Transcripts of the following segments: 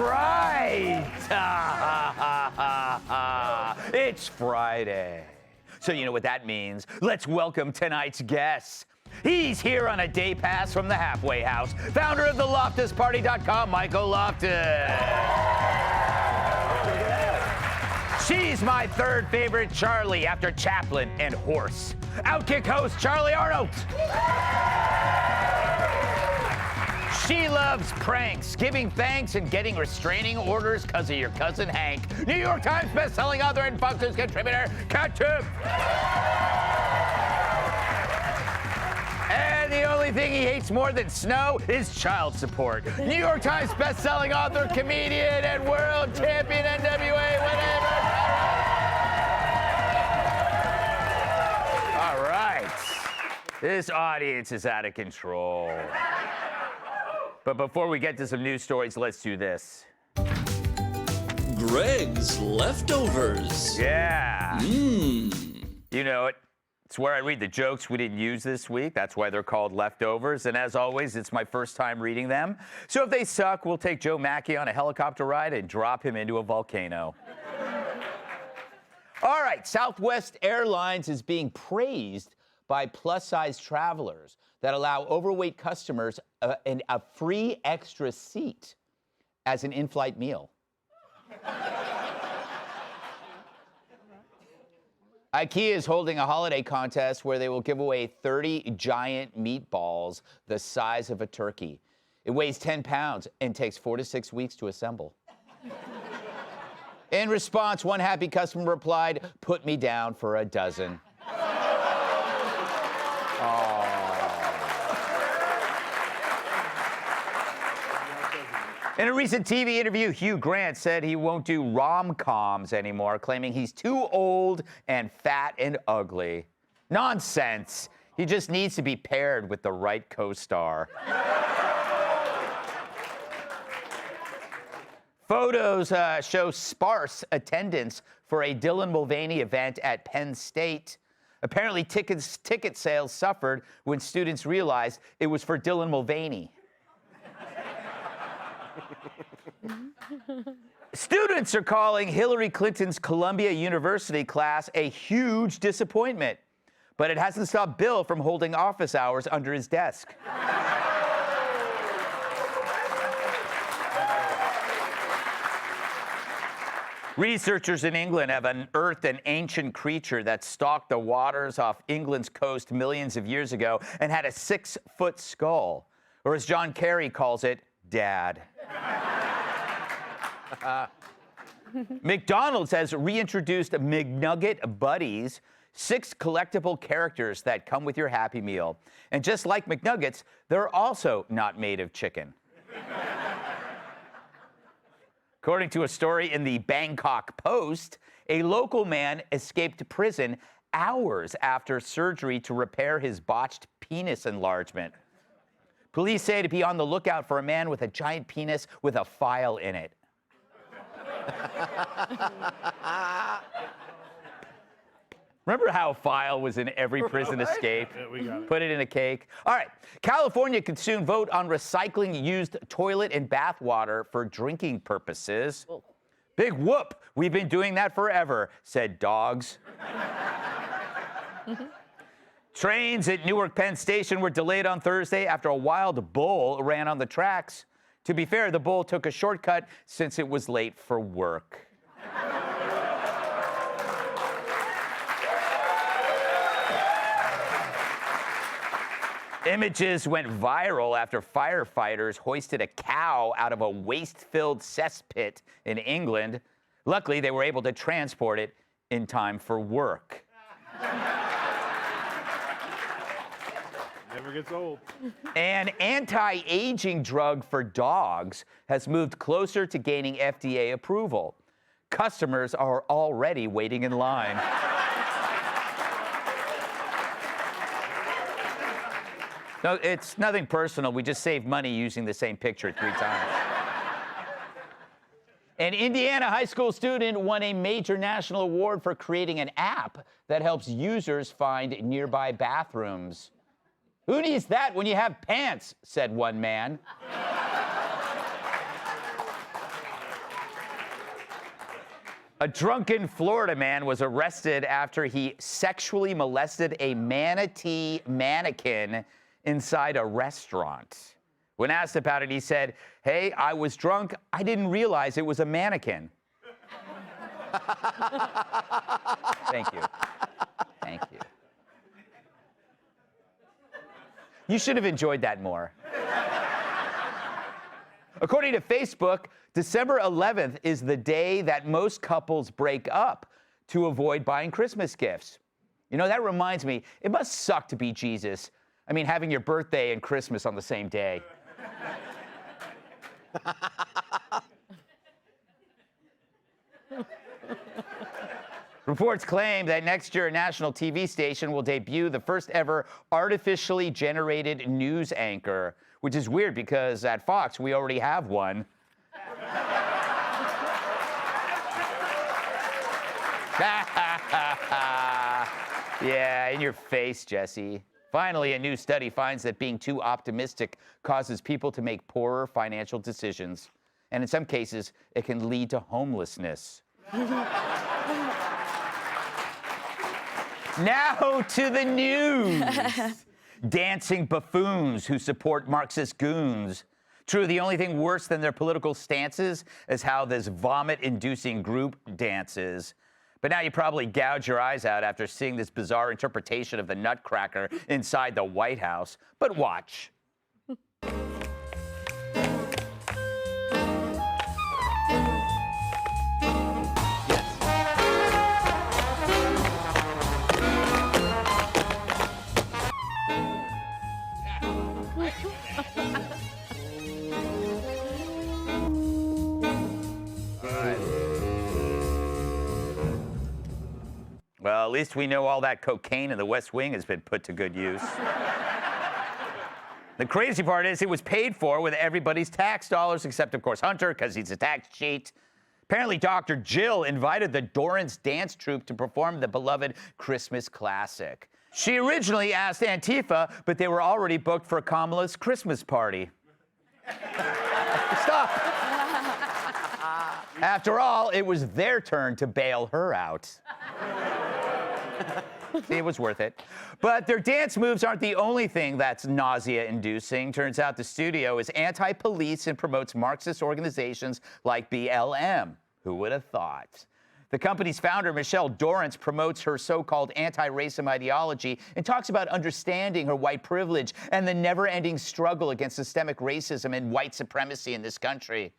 right. It's Friday. So you know what that means. Let's welcome tonight's guest. He's here on a day pass from the halfway house. Founder of the LoftusParty.com, Michael Loftus. She's my third favorite Charlie after Chaplin and Horse. Outkick host Charlie Arnold. She loves pranks, giving thanks, and getting restraining orders because of your cousin Hank. New York Times bestselling author and Fox News contributor, Ketchup. And the only thing he hates more than snow is child support. New York Times bestselling author, comedian, and world champion NWA, whatever. All right. This audience is out of control. But before we get to some news stories, let's do this. Greg's Leftovers. Yeah. You know it. It's where I read the jokes we didn't use this week. That's why they're called Leftovers. And as always, it's my first time reading them. So if they suck, we'll take Joe Mackey on a helicopter ride and drop him into a volcano. All right, Southwest Airlines is being praised by plus-size travelers that allow overweight customers a free extra seat as an in-flight meal. IKEA is holding a holiday contest where they will give away 30 giant meatballs the size of a turkey. It weighs 10 pounds and takes 4 to 6 weeks to assemble. In response, one happy customer replied, "Put me down for a dozen." In a recent TV interview, Hugh Grant said he won't do rom-coms anymore, claiming he's too old and fat and ugly. Nonsense. He just needs to be paired with the right co-star. Photos show sparse attendance for a Dylan Mulvaney event at Penn State. Apparently, ticket sales suffered when students realized it was for Dylan Mulvaney. Students are calling Hillary Clinton's Columbia University class a huge disappointment, but it hasn't stopped Bill from holding office hours under his desk. Researchers in England have unearthed an ancient creature that stalked the waters off England's coast millions of years ago and had a 6-foot skull, or as John Kerry calls it, Dad. McDonald's has reintroduced McNugget Buddies, 6 collectible characters that come with your Happy Meal. And just like McNuggets, they're also not made of chicken. According to a story in the Bangkok Post, a local man escaped prison hours after surgery to repair his botched penis enlargement. Police say to be on the lookout for a man with a giant penis with a file in it. Remember how file was in every prison escape? Yeah, we got it. Put it in a cake. All right. California could soon vote on recycling used toilet and bath water for drinking purposes. Big whoop. We've been doing that forever, said dogs. Trains at Newark Penn Station were delayed on Thursday after a wild bull ran on the tracks. To be fair, the bull took a shortcut since it was late for work. Images went viral after firefighters hoisted a cow out of a waste-filled cesspit in England. Luckily, they were able to transport it in time for work. Never gets old. An anti-aging drug for dogs has moved closer to gaining FDA approval. Customers are already waiting in line. No, it's nothing personal. We just saved money using the same picture 3 times. An Indiana high school student won a major national award for creating an app that helps users find nearby bathrooms. Who needs that when you have pants? Said one man. A drunken Florida man was arrested after he sexually molested a manatee mannequin inside a restaurant. When asked about it, he said, "Hey, I was drunk. I didn't realize it was a mannequin." Thank you. Thank you. You should have enjoyed that more. According to Facebook, December 11th is the day that most couples break up to avoid buying Christmas gifts. You know, that reminds me, it must suck to be Jesus. I mean, having your birthday and Christmas on the same day. Reports claim that next year a national TV station will debut the first ever artificially generated news anchor, which is weird because at Fox we already have one. Yeah, in your face, Jesse. Finally, a new study finds that being too optimistic causes people to make poorer financial decisions. And in some cases, it can lead to homelessness. Now to the news. Dancing buffoons who support Marxist goons. True, the only thing worse than their political stances is how this vomit-inducing group dances. But now you probably gouge your eyes out after seeing this bizarre interpretation of the Nutcracker inside the White House. But watch. Well, at least we know all that cocaine in the West Wing has been put to good use. The crazy part is it was paid for with everybody's tax dollars, except, of course, Hunter, because he's a tax cheat. Apparently, Dr. Jill invited the Dorrance dance troupe to perform the beloved Christmas classic. She originally asked Antifa, but they were already booked for Kamala's Christmas party. Stop. After all, it was their turn to bail her out. See, it was worth it. But their dance moves aren't the only thing that's nausea-inducing. Turns out the studio is anti-police and promotes Marxist organizations like BLM. Who would have thought? The company's founder, Michelle Dorrance, promotes her so-called anti-racism ideology and talks about understanding her white privilege and the never-ending struggle against systemic racism and white supremacy in this country.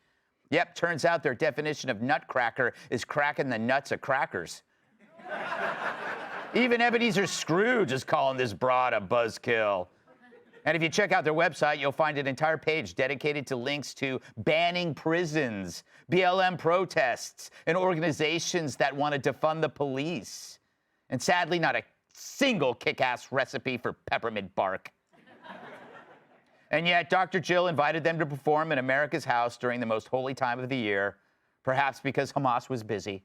Yep, turns out their definition of nutcracker is cracking the nuts of crackers. Even Ebenezer Scrooge is calling this broad a buzzkill. And if you check out their website, you'll find an entire page dedicated to links to banning prisons, BLM protests, and organizations that want to defund the police. And sadly, not a single kick-ass recipe for peppermint bark. And yet, Dr. Jill invited them to perform in America's house during the most holy time of the year, perhaps because Hamas was busy.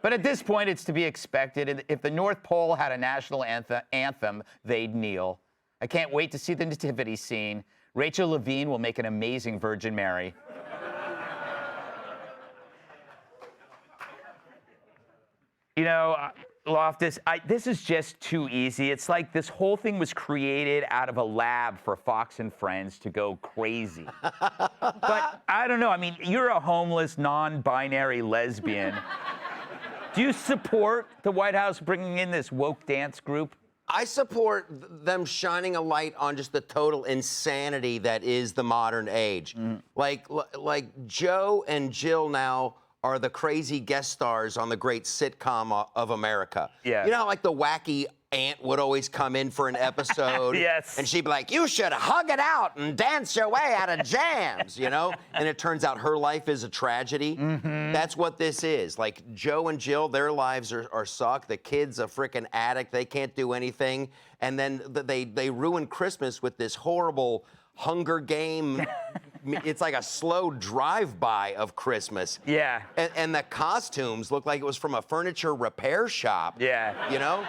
But at this point, it's to be expected. If the North Pole had a national anthem, they'd kneel. I can't wait to see the nativity scene. Rachel Levine will make an amazing Virgin Mary. You know, Loftus, this is just too easy. It's like this whole thing was created out of a lab for Fox and Friends to go crazy. But I don't know. I mean, you're a homeless, non-binary lesbian. Do you support the White House bringing in this woke dance group? I support them shining a light on just the total insanity that is the modern age. Like Joe and Jill now are the crazy guest stars on the great sitcom of America. Yeah. You know how like the wacky aunt would always come in for an episode? Yes. And she'd be like, you should hug it out and dance your way out of jams, you know? And it turns out her life is a tragedy. That's what this is. Like Joe and Jill, their lives are suck. The kid's a freaking addict. They can't do anything. And then they ruin Christmas with this horrible Hunger Game. It's like a slow drive-by of Christmas. Yeah. And the costumes look like it was from a furniture repair shop. Yeah. You know?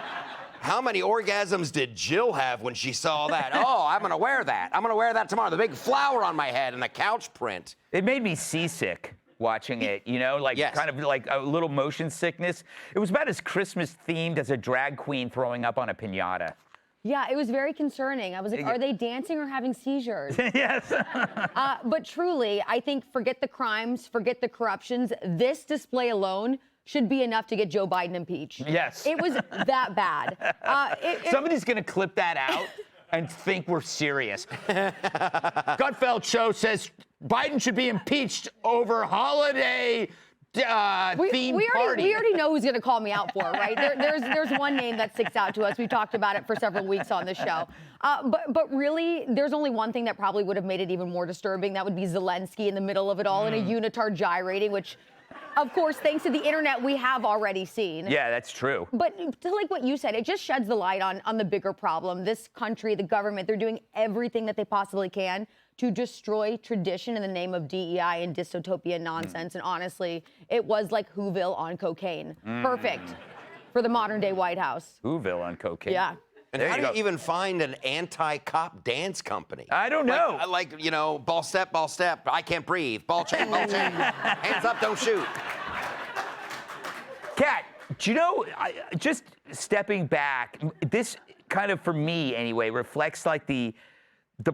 How many orgasms did Jill have when she saw that? Oh, I'm going to wear that. I'm going to wear that tomorrow. The big flower on my head and the couch print. It made me seasick. watching it, you know, like Yes. kind of like a little motion sickness. It was about as Christmas themed as a drag queen throwing up on a piñata. Yeah, it was very concerning. I was like, are they dancing or having seizures? Yes. But truly, I think forget the crimes, forget the corruptions. This display alone should be enough to get Joe Biden impeached. Yes. It was that bad. Somebody's going to clip that out and think we're serious. Gutfeld show says Biden should be impeached over holiday themed party. We already know who's going to call me out for it, right? There's one name that sticks out to us. We've talked about it for several weeks on the show. But really, there's only one thing that probably would have made it even more disturbing. That would be Zelensky in the middle of it all in a unitard gyrating, which, of course, thanks to the internet, we have already seen. Yeah, that's true. But to like what you said, it just sheds the light on the bigger problem. This country, the government, they're doing everything that they possibly can to destroy tradition in the name of DEI and dystopia nonsense. And honestly, it was like Whoville on cocaine. Perfect for the modern day White House. Whoville on cocaine. Yeah. And There how you do go. you even find an anti-cop dance company? I don't know. Like, you know, ball step, I can't breathe. Ball chain, hands up, don't shoot. Kat, do you know, just stepping back, this kind of, for me anyway, reflects like the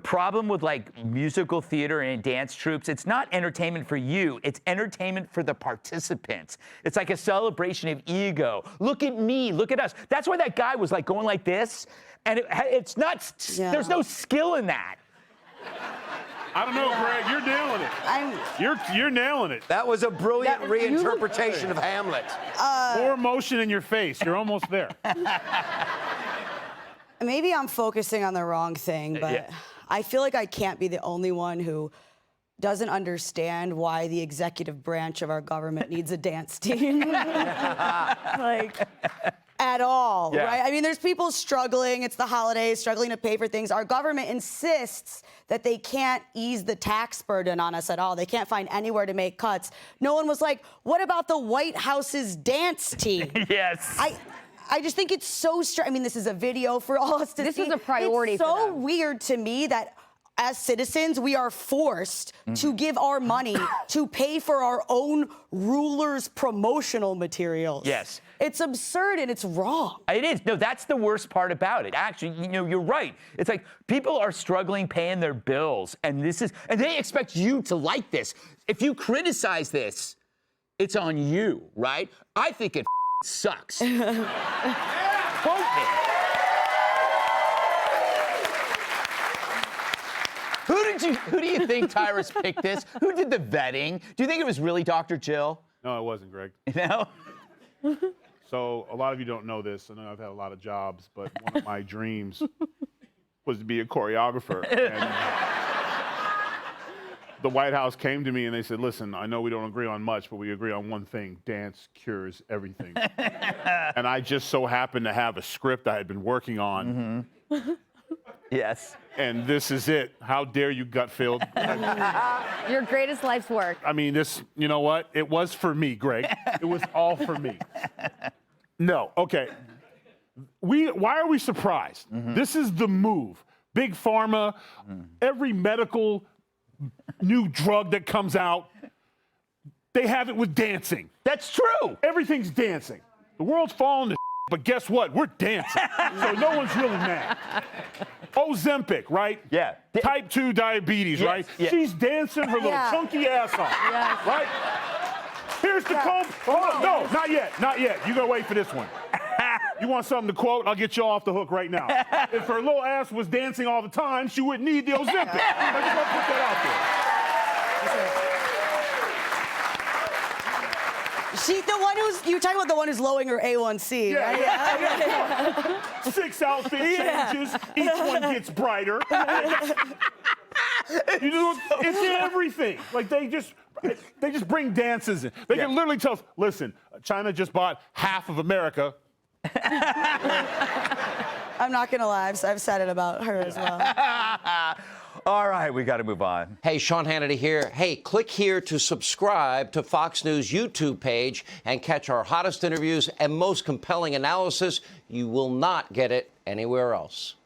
problem with like musical theater and dance troupes. It's not entertainment for you, it's entertainment for the participants. It's like a celebration of ego. Look at me, look at us. That's why that guy was like going like this, and it's not, there's no skill in that. I don't know, Greg. You're nailing it. You're nailing it. That was a brilliant reinterpretation of Hamlet. More emotion in your face. You're almost there. Maybe I'm focusing on the wrong thing, but I feel like I can't be the only one who doesn't understand why the executive branch of our government needs a dance team. Like, at all, right? I mean, there's people struggling. It's the holidays, struggling to pay for things. Our government insists that they can't ease the tax burden on us at all. They can't find anywhere to make cuts. No one was like, what about the White House's dance team? Yes. I just think it's so strange. I mean, this is a video for all us to see. This was a priority It's for so them. weird to me that as citizens, we are forced to give our money to pay for our own rulers' promotional materials. Yes. It's absurd and it's wrong. It is. No, that's the worst part about it. Actually, you know, you're right. It's like people are struggling paying their bills, and they expect you to like this. If you criticize this, it's on you, right? I think it sucks. Quote me. Who do you think, Tyrus, picked this? Who did the vetting? Do you think it was really Dr. Jill? No, it wasn't, Greg. You know? So a lot of you don't know this. I know I've had a lot of jobs, but one of my dreams was to be a choreographer. And the White House came to me and they said, listen, I know we don't agree on much, but we agree on one thing. Dance cures everything. And I just so happened to have a script I had been working on. Yes. And this is it. How dare you, Gutfeld? Your greatest life's work. I mean, you know what? It was for me, Greg. It was all for me. No, okay. Why are we surprised? This is the move. Big pharma, every medical new drug that comes out, they have it with dancing. That's true. Everything's dancing. The world's falling to but guess what? We're dancing. So no one's really mad. Ozempic, right? Yeah. Type 2 diabetes, Yes, right? yeah. She's dancing her little chunky ass off, right? Here's the comb. Hold on. No, not yet, not yet. You gotta wait for this one. You want something to quote? I'll get you off the hook right now. If her little ass was dancing all the time, she wouldn't need the Ozempic. I just want to put that out there. You're talking about the one who's lowering her A1C, right? Yeah. 6 outfit changes, each one gets brighter. You know, it's everything. Like they just bring dances in. They can literally tell us, listen, China just bought half of America. I'm not gonna lie, I've said it about her as well. All right, we got to move on. Hey, Sean Hannity here. Hey, click here to subscribe to Fox News YouTube page and catch our hottest interviews and most compelling analysis. You will not get it anywhere else.